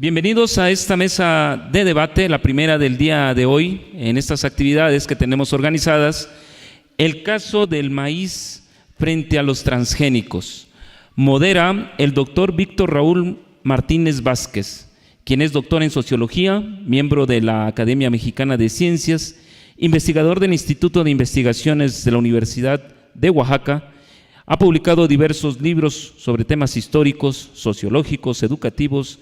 Bienvenidos a esta mesa de debate, la primera del día de hoy, en estas actividades que tenemos organizadas, el caso del maíz frente a los transgénicos. Modera el doctor Víctor Raúl Martínez Vázquez, quien es doctor en Sociología, miembro de la Academia Mexicana de Ciencias, investigador del Instituto de Investigaciones de la Universidad de Oaxaca. Ha publicado diversos libros sobre temas históricos, sociológicos, educativos,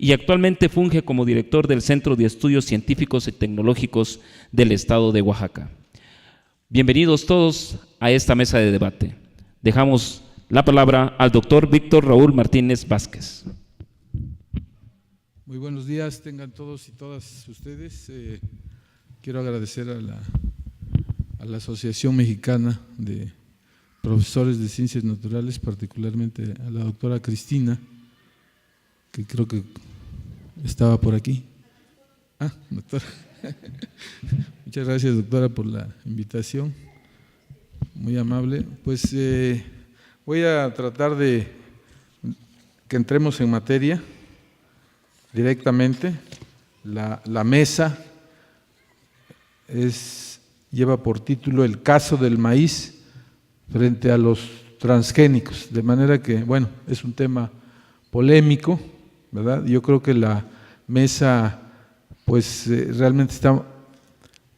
y actualmente funge como director del Centro de Estudios Científicos y Tecnológicos del Estado de Oaxaca. Bienvenidos todos a esta mesa de debate. Dejamos la palabra al doctor Víctor Raúl Martínez Vázquez. Muy buenos días, tengan todos y todas ustedes. Quiero agradecer a la Asociación Mexicana de Profesores de Ciencias Naturales, particularmente a la doctora Cristina, que creo que estaba por aquí. Doctora. Muchas gracias, doctora, por la invitación, muy amable. Pues voy a tratar de que entremos en materia directamente. La mesa lleva por título El caso del maíz frente a los transgénicos, de manera que, bueno, es un tema polémico, ¿verdad? Yo creo que la mesa pues realmente está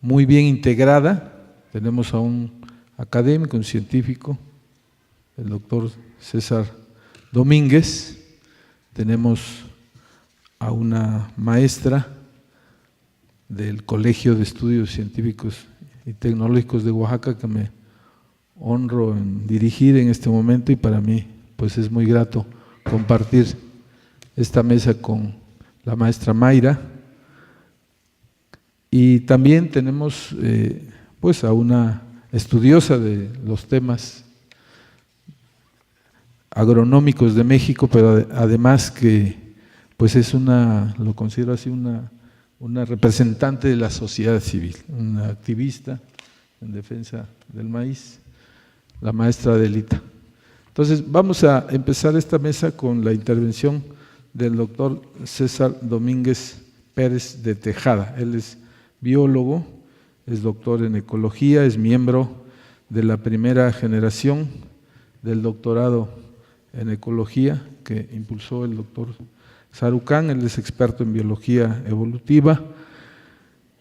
muy bien integrada. Tenemos a un académico, un científico, el doctor César Domínguez, tenemos a una maestra del Colegio de Estudios Científicos y Tecnológicos de Oaxaca, que me honro en dirigir en este momento, y para mí pues es muy grato compartir esta mesa con la maestra Mayra. Y también tenemos pues a una estudiosa de los temas agronómicos de México, pero además que pues es lo considero así, una representante de la sociedad civil, una activista en defensa del maíz, la maestra Adelita. Entonces vamos a empezar esta mesa con la intervención del doctor César Domínguez Pérez de Tejada. Él es biólogo, es doctor en ecología, es miembro de la primera generación del doctorado en ecología que impulsó el doctor Sarucán. Él es experto en biología evolutiva.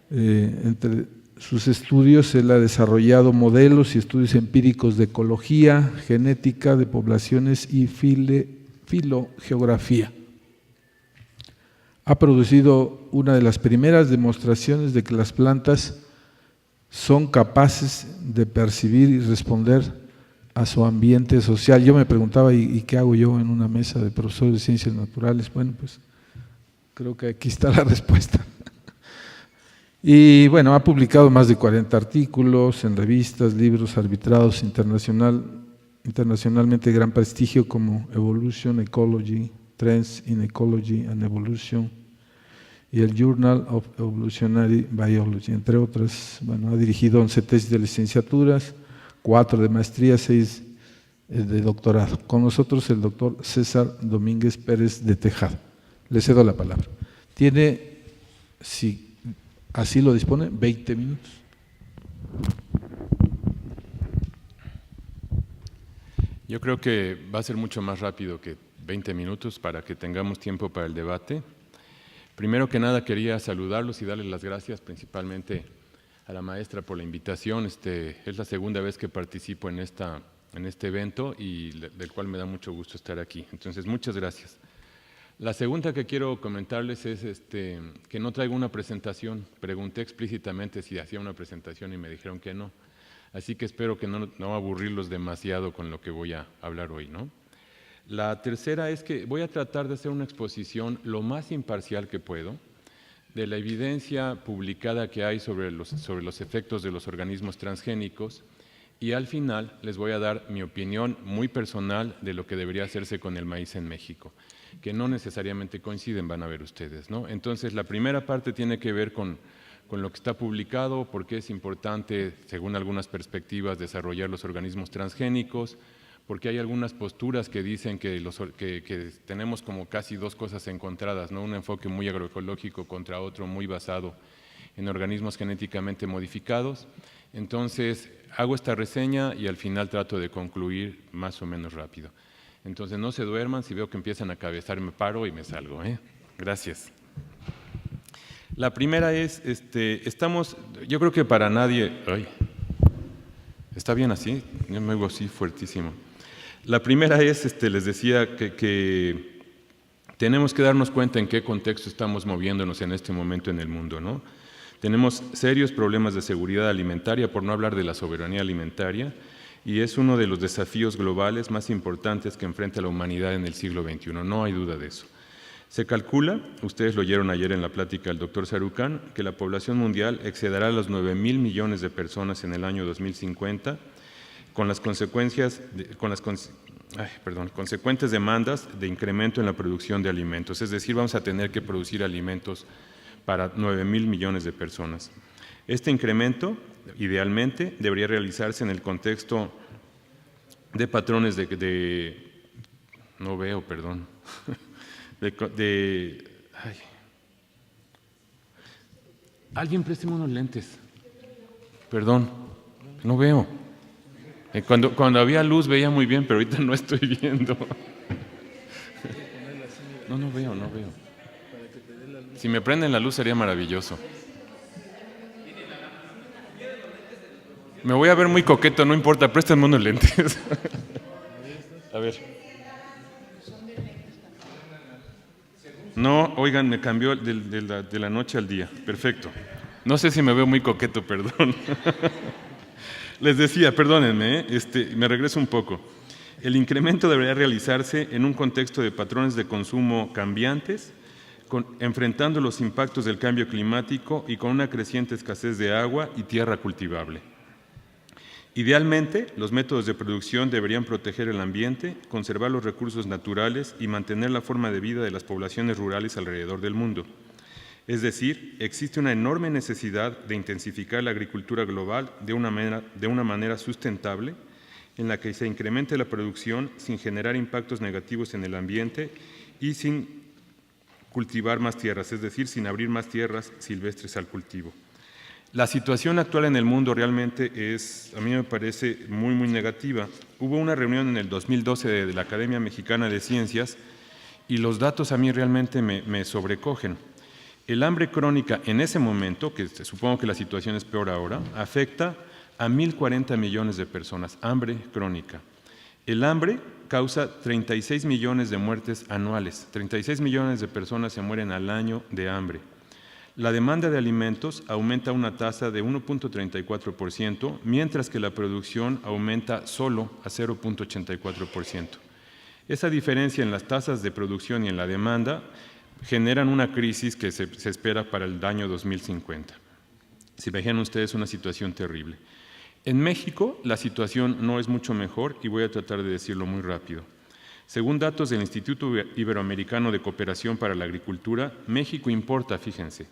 Entre sus estudios, él ha desarrollado modelos y estudios empíricos de ecología, genética de poblaciones y filogeografía. Ha producido una de las primeras demostraciones de que las plantas son capaces de percibir y responder a su ambiente social. Yo me preguntaba, ¿y qué hago yo en una mesa de profesores de ciencias naturales? Bueno, pues creo que aquí está la respuesta. Y bueno, ha publicado más de 40 artículos en revistas, libros arbitrados internacionalmente de gran prestigio como Evolution, Ecology, Trends in Ecology and Evolution y el Journal of Evolutionary Biology, entre otras. Bueno, ha dirigido 11 tesis de licenciaturas, 4 de maestría, 6 de doctorado. Con nosotros el doctor César Domínguez Pérez de Tejada. Le cedo la palabra. Tiene, si así lo dispone, 20 minutos. Yo creo que va a ser mucho más rápido que 20 minutos para que tengamos tiempo para el debate. Primero que nada quería saludarlos y darles las gracias principalmente a la maestra por la invitación. Es la segunda vez que participo en este evento y del cual me da mucho gusto estar aquí. Entonces, muchas gracias. La segunda que quiero comentarles es que no traigo una presentación. Pregunté explícitamente si hacía una presentación y me dijeron que no. Así que espero que no aburrirlos demasiado con lo que voy a hablar hoy, ¿no? La tercera es que voy a tratar de hacer una exposición lo más imparcial que puedo de la evidencia publicada que hay sobre los efectos de los organismos transgénicos, y al final les voy a dar mi opinión muy personal de lo que debería hacerse con el maíz en México, que no necesariamente coinciden, van a ver ustedes, ¿no? Entonces, la primera parte tiene que ver con lo que está publicado, por qué es importante, según algunas perspectivas, desarrollar los organismos transgénicos, porque hay algunas posturas que dicen que tenemos como casi dos cosas encontradas, ¿no? Un enfoque muy agroecológico contra otro muy basado en organismos genéticamente modificados. Entonces, hago esta reseña y al final trato de concluir más o menos rápido. Entonces, no se duerman, si veo que empiezan a cabezar, me paro y me salgo, ¿eh? Gracias. La primera es, yo creo que para nadie... Ay, ¿está bien así? Yo me oigo así fuertísimo. La primera es, les decía que tenemos que darnos cuenta en qué contexto estamos moviéndonos en este momento en el mundo, ¿no? Tenemos serios problemas de seguridad alimentaria, por no hablar de la soberanía alimentaria, y es uno de los desafíos globales más importantes que enfrenta la humanidad en el siglo XXI, no hay duda de eso. Se calcula, ustedes lo oyeron ayer en la plática del doctor Sarucán, que la población mundial excederá los 9.000 millones de personas en el año 2050, con las consecuentes demandas de incremento en la producción de alimentos. Es decir, vamos a tener que producir alimentos para 9.000 millones de personas. Este incremento, idealmente, debería realizarse en el contexto de patrones no veo, perdón. Alguien présteme unos lentes. Perdón, no veo. Cuando había luz veía muy bien, pero ahorita no estoy viendo. No veo. Si me prenden la luz sería maravilloso. Me voy a ver muy coqueto, no importa, préstenme unos lentes. A ver. No, oigan, me cambió de la noche al día. Perfecto. No sé si me veo muy coqueto, perdón. Les decía, perdónenme, me regreso un poco. El incremento debería realizarse en un contexto de patrones de consumo cambiantes, enfrentando los impactos del cambio climático y con una creciente escasez de agua y tierra cultivable. Idealmente, los métodos de producción deberían proteger el ambiente, conservar los recursos naturales y mantener la forma de vida de las poblaciones rurales alrededor del mundo. Es decir, existe una enorme necesidad de intensificar la agricultura global de una manera sustentable, en la que se incremente la producción sin generar impactos negativos en el ambiente y sin cultivar más tierras, es decir, sin abrir más tierras silvestres al cultivo. La situación actual en el mundo realmente a mí me parece muy, muy negativa. Hubo una reunión en el 2012 de la Academia Mexicana de Ciencias y los datos a mí realmente me sobrecogen. El hambre crónica en ese momento, que supongo que la situación es peor ahora, afecta a 1.040 millones de personas, hambre crónica. El hambre causa 36 millones de muertes anuales, 36 millones de personas se mueren al año de hambre. La demanda de alimentos aumenta a una tasa de 1.34%, mientras que la producción aumenta solo a 0.84%. Esa diferencia en las tasas de producción y en la demanda generan una crisis que se espera para el año 2050. Se imaginan ustedes una situación terrible. En México la situación no es mucho mejor y voy a tratar de decirlo muy rápido. Según datos del Instituto Iberoamericano de Cooperación para la Agricultura, México importa, fíjense,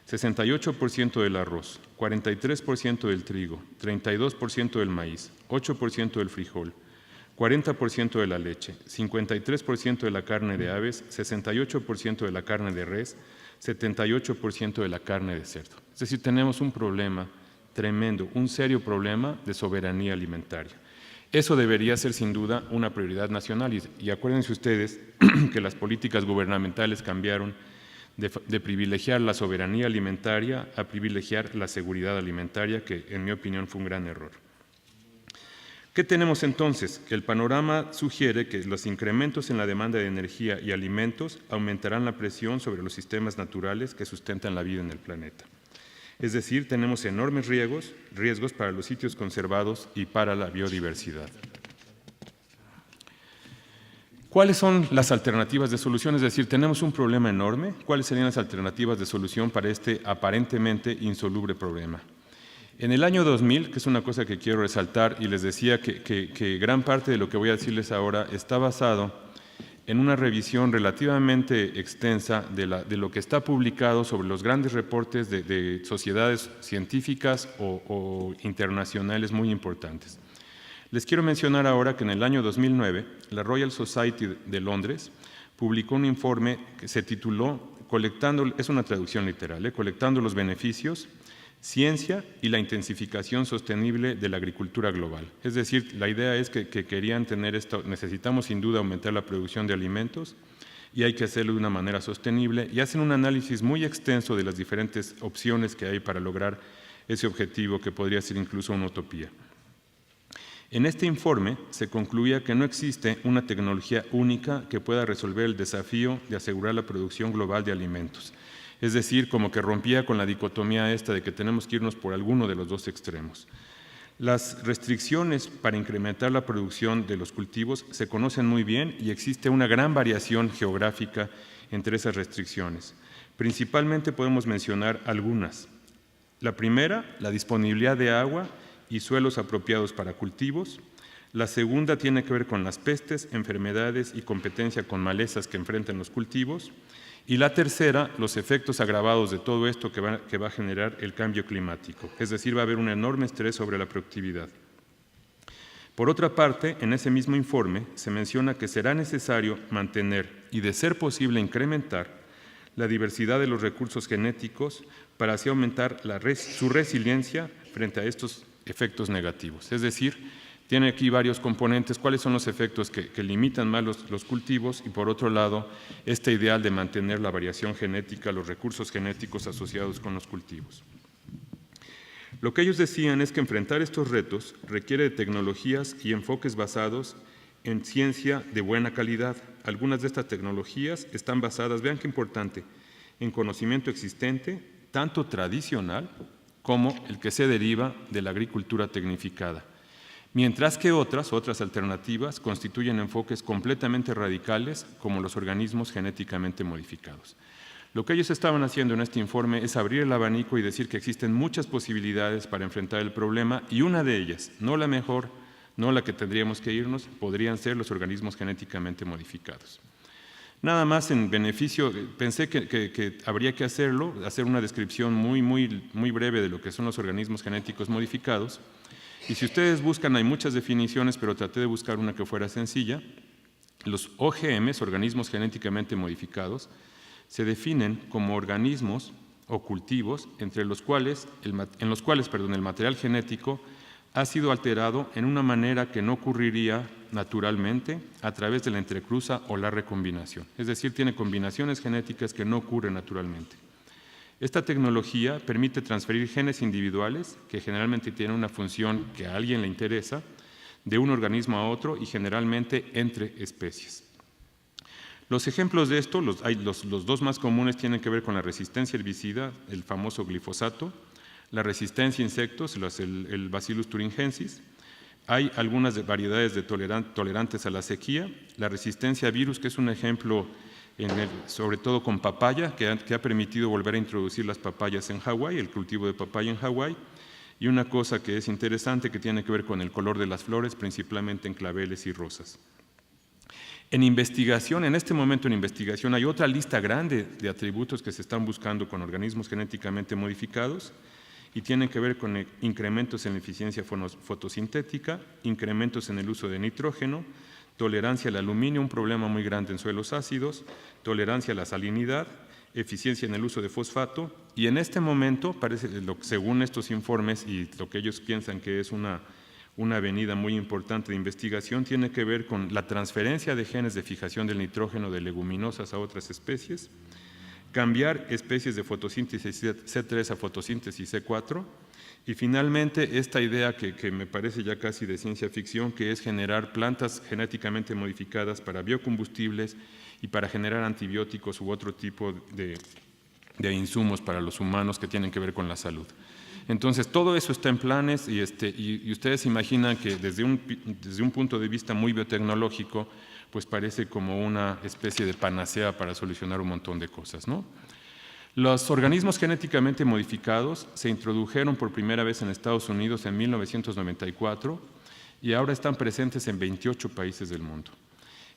68% del arroz, 43% del trigo, 32% del maíz, 8% del frijol, 40% de la leche, 53% de la carne de aves, 68% de la carne de res, 78% de la carne de cerdo. Es decir, tenemos un problema tremendo, un serio problema de soberanía alimentaria. Eso debería ser sin duda una prioridad nacional y acuérdense ustedes que las políticas gubernamentales cambiaron de privilegiar la soberanía alimentaria a privilegiar la seguridad alimentaria, que en mi opinión fue un gran error. ¿Qué tenemos entonces? El panorama sugiere que los incrementos en la demanda de energía y alimentos aumentarán la presión sobre los sistemas naturales que sustentan la vida en el planeta. Es decir, tenemos enormes riesgos para los sitios conservados y para la biodiversidad. ¿Cuáles son las alternativas de solución? Es decir, tenemos un problema enorme. ¿Cuáles serían las alternativas de solución para este aparentemente insoluble problema? En el año 2000, que es una cosa que quiero resaltar, y les decía que gran parte de lo que voy a decirles ahora está basado en una revisión relativamente extensa de lo que está publicado sobre los grandes reportes de sociedades científicas o internacionales muy importantes. Les quiero mencionar ahora que en el año 2009, la Royal Society de Londres publicó un informe que se tituló es una traducción literal, colectando los beneficios, ciencia y la intensificación sostenible de la agricultura global. Es decir, la idea es que querían tener esto, necesitamos sin duda aumentar la producción de alimentos y hay que hacerlo de una manera sostenible, y hacen un análisis muy extenso de las diferentes opciones que hay para lograr ese objetivo que podría ser incluso una utopía. En este informe se concluía que no existe una tecnología única que pueda resolver el desafío de asegurar la producción global de alimentos. Es decir, como que rompía con la dicotomía esta de que tenemos que irnos por alguno de los dos extremos. Las restricciones para incrementar la producción de los cultivos se conocen muy bien y existe una gran variación geográfica entre esas restricciones. Principalmente podemos mencionar algunas. La primera, la disponibilidad de agua y suelos apropiados para cultivos. La segunda tiene que ver con las pestes, enfermedades y competencia con malezas que enfrentan los cultivos. Y la tercera, los efectos agravados de todo esto que va a generar el cambio climático. Es decir, va a haber un enorme estrés sobre la productividad. Por otra parte, en ese mismo informe se menciona que será necesario mantener y, de ser posible, incrementar la diversidad de los recursos genéticos para así aumentar su resiliencia frente a estos efectos negativos. Es decir, tiene aquí varios componentes. ¿Cuáles son los efectos que limitan más los cultivos? Y por otro lado, este ideal de mantener la variación genética, los recursos genéticos asociados con los cultivos. Lo que ellos decían es que enfrentar estos retos requiere de tecnologías y enfoques basados en ciencia de buena calidad. Algunas de estas tecnologías están basadas, vean qué importante, en conocimiento existente, tanto tradicional como el que se deriva de la agricultura tecnificada. Mientras que otras alternativas constituyen enfoques completamente radicales, como los organismos genéticamente modificados. Lo que ellos estaban haciendo en este informe es abrir el abanico y decir que existen muchas posibilidades para enfrentar el problema, y una de ellas, no la mejor, no la que tendríamos que irnos, podrían ser los organismos genéticamente modificados. Nada más en beneficio, pensé que habría que hacer una descripción muy breve de lo que son los organismos genéticos modificados. Y si ustedes buscan, hay muchas definiciones, pero traté de buscar una que fuera sencilla. Los OGMs, organismos genéticamente modificados, se definen como organismos o cultivos en los cuales el material genético ha sido alterado en una manera que no ocurriría naturalmente a través de la entrecruza o la recombinación. Es decir, tiene combinaciones genéticas que no ocurren naturalmente. Esta tecnología permite transferir genes individuales, que generalmente tienen una función que a alguien le interesa, de un organismo a otro y generalmente entre especies. Los ejemplos de esto, los dos más comunes, tienen que ver con la resistencia herbicida, el famoso glifosato, la resistencia a insectos, el Bacillus thuringiensis. Hay algunas variedades tolerantes a la sequía, la resistencia a virus, que es un ejemplo sobre todo con papaya, que ha permitido volver a introducir las papayas en Hawái, el cultivo de papaya en Hawái, y una cosa que es interesante que tiene que ver con el color de las flores, principalmente en claveles y rosas. En investigación, en este momento en investigación, hay otra lista grande de atributos que se están buscando con organismos genéticamente modificados y tienen que ver con incrementos en la eficiencia fotosintética, incrementos en el uso de nitrógeno, tolerancia al aluminio, un problema muy grande en suelos ácidos, tolerancia a la salinidad, eficiencia en el uso de fosfato, y en este momento, según estos informes y lo que ellos piensan que es una avenida muy importante de investigación, tiene que ver con la transferencia de genes de fijación del nitrógeno de leguminosas a otras especies, cambiar especies de fotosíntesis C3 a fotosíntesis C4, y finalmente esta idea que me parece ya casi de ciencia ficción, que es generar plantas genéticamente modificadas para biocombustibles y para generar antibióticos u otro tipo de insumos para los humanos que tienen que ver con la salud. Entonces, todo eso está en planes y ustedes imaginan que desde un punto de vista muy biotecnológico, pues parece como una especie de panacea para solucionar un montón de cosas, ¿no? Los organismos genéticamente modificados se introdujeron por primera vez en Estados Unidos en 1994 y ahora están presentes en 28 países del mundo.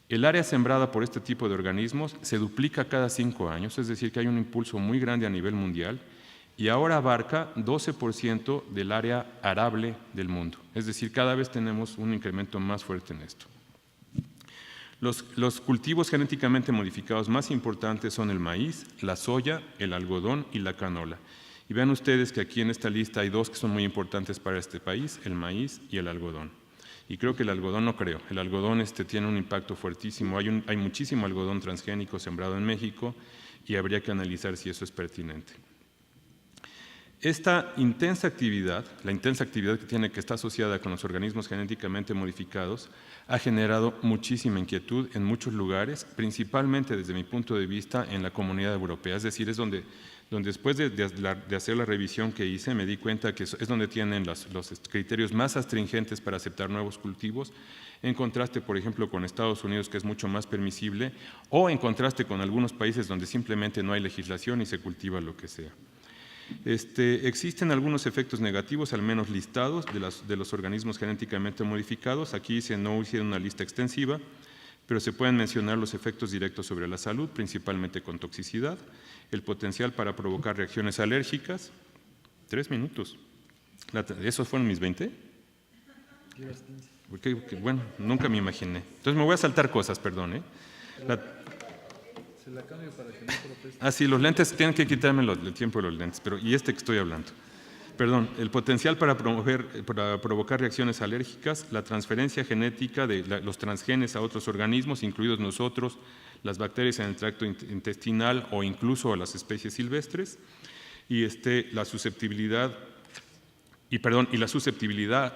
El área sembrada por este tipo de organismos se duplica cada 5 años, es decir, que hay un impulso muy grande a nivel mundial, y ahora abarca 12% del área arable del mundo. Es decir, cada vez tenemos un incremento más fuerte en esto. Los cultivos genéticamente modificados más importantes son el maíz, la soya, el algodón y la canola. Y vean ustedes que aquí en esta lista hay dos que son muy importantes para este país, el maíz y el algodón. Y creo que el algodón no creo. El algodón tiene un impacto fuertísimo. Hay muchísimo algodón transgénico sembrado en México y habría que analizar si eso es pertinente. Esta intensa actividad, la intensa actividad que está asociada con los organismos genéticamente modificados, ha generado muchísima inquietud en muchos lugares, principalmente desde mi punto de vista en la Comunidad Europea. Es decir, es donde después de hacer la revisión que hice, me di cuenta que es donde tienen los criterios más astringentes para aceptar nuevos cultivos, en contraste, por ejemplo, con Estados Unidos, que es mucho más permisible, o en contraste con algunos países donde simplemente no hay legislación y se cultiva lo que sea. Existen algunos efectos negativos, al menos listados, de los organismos genéticamente modificados. Aquí no hicieron una lista extensiva, pero se pueden mencionar los efectos directos sobre la salud, principalmente con toxicidad, el potencial para provocar reacciones alérgicas. 3 minutos. ¿Esos fueron mis 20? Porque, bueno, nunca me imaginé. Entonces me voy a saltar cosas, perdón. Se la cambio para que no proteste. Sí, los lentes, tienen que quitarme el tiempo de los lentes, que estoy hablando. Perdón, el potencial para provocar reacciones alérgicas, la transferencia genética de los transgenes a otros organismos, incluidos nosotros, las bacterias en el tracto intestinal o incluso a las especies silvestres, y la susceptibilidad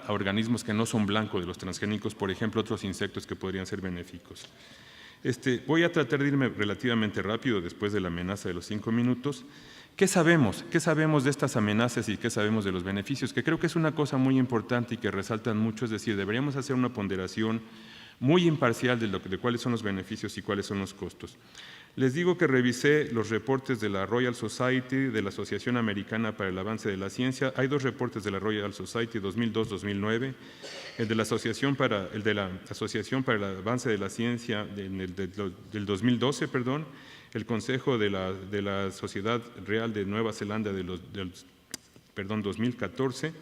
a organismos que no son blancos de los transgénicos, por ejemplo, otros insectos que podrían ser benéficos. Voy a tratar de irme relativamente rápido después de la amenaza de los 5 minutos. ¿Qué sabemos? ¿Qué sabemos de estas amenazas y qué sabemos de los beneficios? Que creo que es una cosa muy importante y que resaltan mucho, es decir, deberíamos hacer una ponderación muy imparcial de cuáles son los beneficios y cuáles son los costos. Les digo que revisé los reportes de la Royal Society, de la Asociación Americana para el Avance de la Ciencia. Hay 2 reportes de la Royal Society, 2002-2009, el de la Asociación para el Avance de la Ciencia del 2012, el Consejo de la Sociedad Real de Nueva Zelanda del 2014,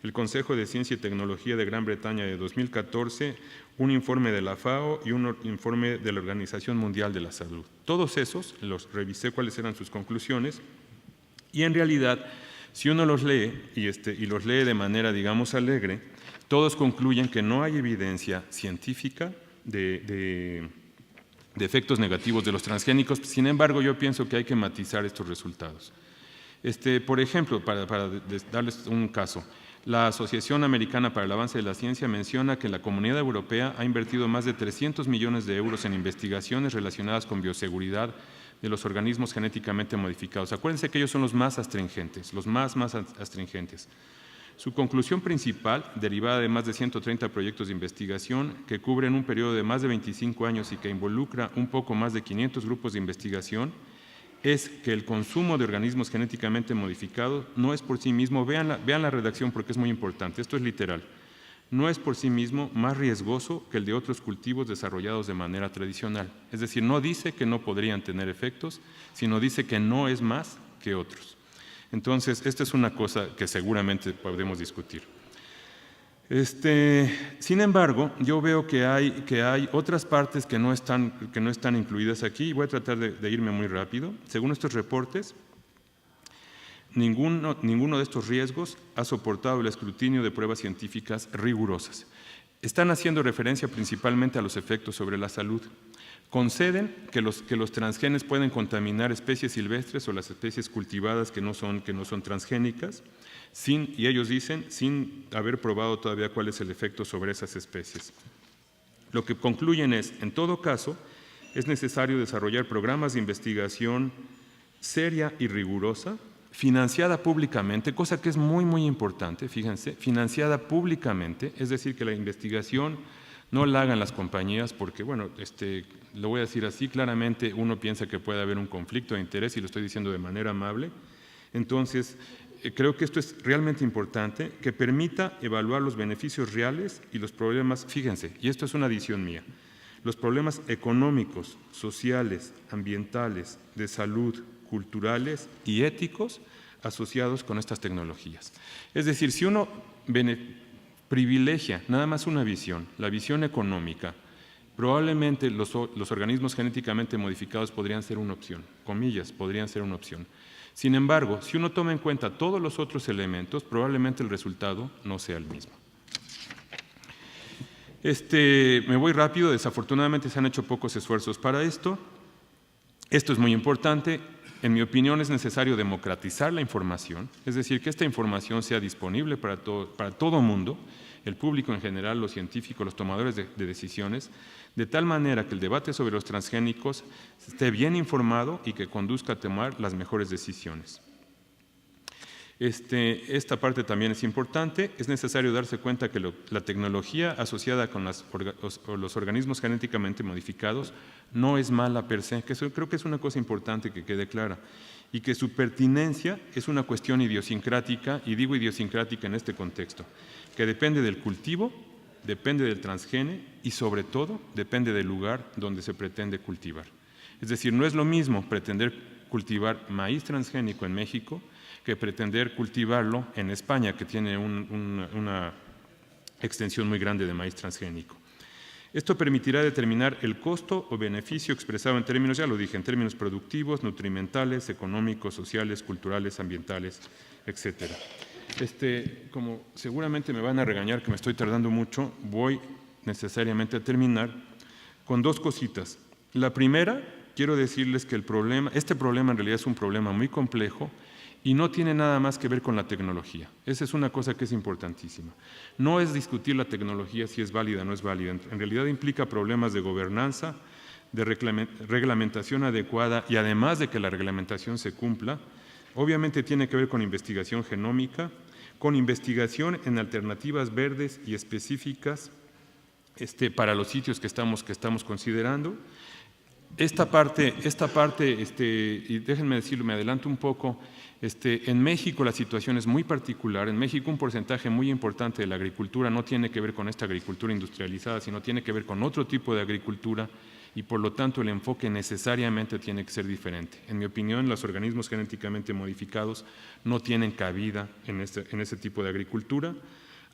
el Consejo de Ciencia y Tecnología de Gran Bretaña de 2014, un informe de la FAO y un informe de la Organización Mundial de la Salud. Todos esos los revisé cuáles eran sus conclusiones y en realidad, si uno los lee y los lee de manera, digamos, alegre, todos concluyen que no hay evidencia científica de efectos negativos de los transgénicos. Sin embargo, yo pienso que hay que matizar estos resultados. Por ejemplo, para darles un caso, la Asociación Americana para el Avance de la Ciencia menciona que la Comunidad Europea ha invertido más de 300 millones de euros en investigaciones relacionadas con bioseguridad de los organismos genéticamente modificados. Acuérdense que ellos son los más astringentes, los más astringentes. Su conclusión principal, derivada de más de 130 proyectos de investigación que cubren un periodo de más de 25 años y que involucra un poco más de 500 grupos de investigación, es que el consumo de organismos genéticamente modificados no es por sí mismo, vean la redacción porque es muy importante, esto es literal, no es por sí mismo más riesgoso que el de otros cultivos desarrollados de manera tradicional. Es decir, no dice que no podrían tener efectos, sino dice que no es más que otros. Entonces, esta es una cosa que seguramente podemos discutir. Sin embargo, yo veo que hay otras partes que no están incluidas aquí y voy a tratar de irme muy rápido. Según estos reportes, ninguno de estos riesgos ha soportado el escrutinio de pruebas científicas rigurosas. Están haciendo referencia principalmente a los efectos sobre la salud. Conceden que los transgenes pueden contaminar especies silvestres o las especies cultivadas que no son transgénicas, y ellos dicen, sin haber probado todavía cuál es el efecto sobre esas especies. Lo que concluyen es, en todo caso, es necesario desarrollar programas de investigación seria y rigurosa, financiada públicamente, cosa que es muy, muy importante, fíjense, financiada públicamente, es decir, que la investigación no la hagan las compañías porque, bueno, lo voy a decir así, claramente uno piensa que puede haber un conflicto de interés y lo estoy diciendo de manera amable. Entonces, creo que esto es realmente importante, que permita evaluar los beneficios reales y los problemas, fíjense, y esto es una adición mía, los problemas económicos, sociales, ambientales, de salud, culturales y éticos asociados con estas tecnologías. Es decir, si uno privilegia nada más una visión, la visión económica, probablemente los organismos genéticamente modificados podrían ser una opción, comillas, podrían ser una opción. Sin embargo, si uno toma en cuenta todos los otros elementos, probablemente el resultado no sea el mismo. Me voy rápido, desafortunadamente se han hecho pocos esfuerzos para esto. Esto es muy importante. En mi opinión es necesario democratizar la información, es decir, que esta información sea disponible para todo mundo, el público en general, los científicos, los tomadores de decisiones, de tal manera que el debate sobre los transgénicos esté bien informado y que conduzca a tomar las mejores decisiones. Esta parte también es importante. Es necesario darse cuenta que la tecnología asociada con los organismos genéticamente modificados no es mala per se, que eso creo que es una cosa importante que quede clara, y que su pertinencia es una cuestión idiosincrática, y digo idiosincrática en este contexto, que depende del cultivo, depende del transgene y sobre todo depende del lugar donde se pretende cultivar. Es decir, no es lo mismo pretender cultivar maíz transgénico en México que pretender cultivarlo en España, que tiene una extensión muy grande de maíz transgénico. Esto permitirá determinar el costo o beneficio expresado en términos, ya lo dije, en términos productivos, nutrimentales, económicos, sociales, culturales, ambientales, etc. Como seguramente me van a regañar que me estoy tardando mucho, voy necesariamente a terminar con dos cositas. La primera, quiero decirles que este problema en realidad es un problema muy complejo y no tiene nada más que ver con la tecnología. Esa es una cosa que es importantísima. No es discutir la tecnología si es válida o no es válida. En realidad implica problemas de gobernanza, de reglamentación adecuada y además de que la reglamentación se cumpla. Obviamente tiene que ver con investigación genómica, con investigación en alternativas verdes y específicas para los sitios que estamos considerando. Esta parte, y déjenme decirlo, me adelanto un poco, en México la situación es muy particular. En México un porcentaje muy importante de la agricultura no tiene que ver con esta agricultura industrializada, sino tiene que ver con otro tipo de agricultura y por lo tanto el enfoque necesariamente tiene que ser diferente. En mi opinión, los organismos genéticamente modificados no tienen cabida en ese tipo de agricultura.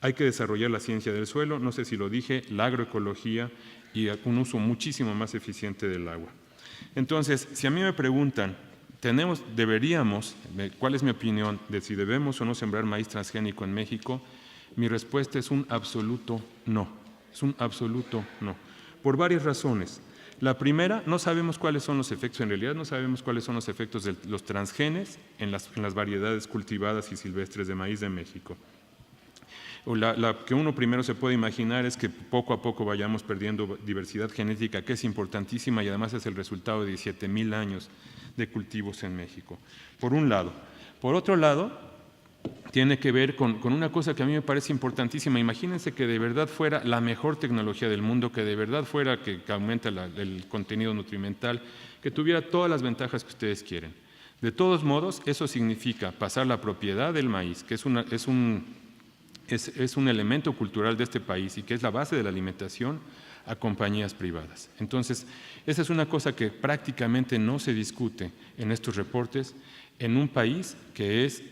Hay que desarrollar la ciencia del suelo, no sé si lo dije, la agroecología y un uso muchísimo más eficiente del agua. Entonces, si a mí me preguntan, ¿cuál es mi opinión de si debemos o no sembrar maíz transgénico en México? Mi respuesta es un absoluto no. Es un absoluto no. Por varias razones. La primera, no sabemos cuáles son los efectos, en realidad no sabemos cuáles son los efectos de los transgenes en las variedades cultivadas y silvestres de maíz de México. La que uno primero se puede imaginar es que poco a poco vayamos perdiendo diversidad genética, que es importantísima y además es el resultado de 17,000 años de cultivos en México, por un lado. Por otro lado, tiene que ver con una cosa que a mí me parece importantísima. Imagínense que de verdad fuera la mejor tecnología del mundo, que de verdad fuera que aumenta el contenido nutrimental, que tuviera todas las ventajas que ustedes quieren. De todos modos, eso significa pasar la propiedad del maíz, que es un elemento cultural de este país y que es la base de la alimentación, a compañías privadas. Entonces, esa es una cosa que prácticamente no se discute en estos reportes en un país que es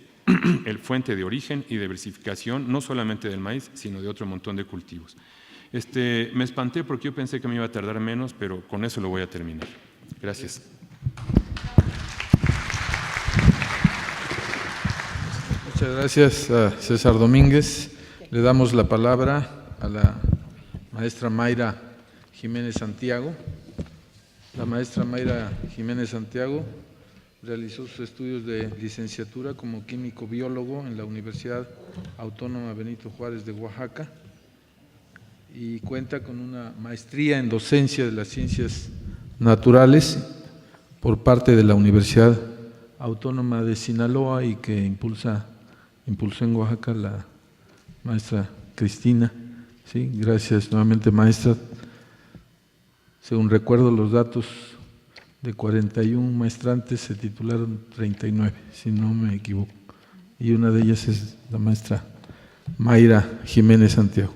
el fuente de origen y diversificación no solamente del maíz, sino de otro montón de cultivos. Me espanté porque yo pensé que me iba a tardar menos, pero con eso lo voy a terminar. Gracias. Muchas gracias a César Domínguez. Le damos la palabra a la maestra Mayra Jiménez Santiago. La maestra Mayra Jiménez Santiago realizó sus estudios de licenciatura como químico biólogo en la Universidad Autónoma Benito Juárez de Oaxaca y cuenta con una maestría en docencia de las ciencias naturales por parte de la Universidad Autónoma de Sinaloa y que impulsó en Oaxaca la maestra Cristina. Sí, gracias nuevamente, maestra. Según recuerdo los datos, de 41 maestrantes se titularon 39, si no me equivoco. Y una de ellas es la maestra Mayra Jiménez Santiago.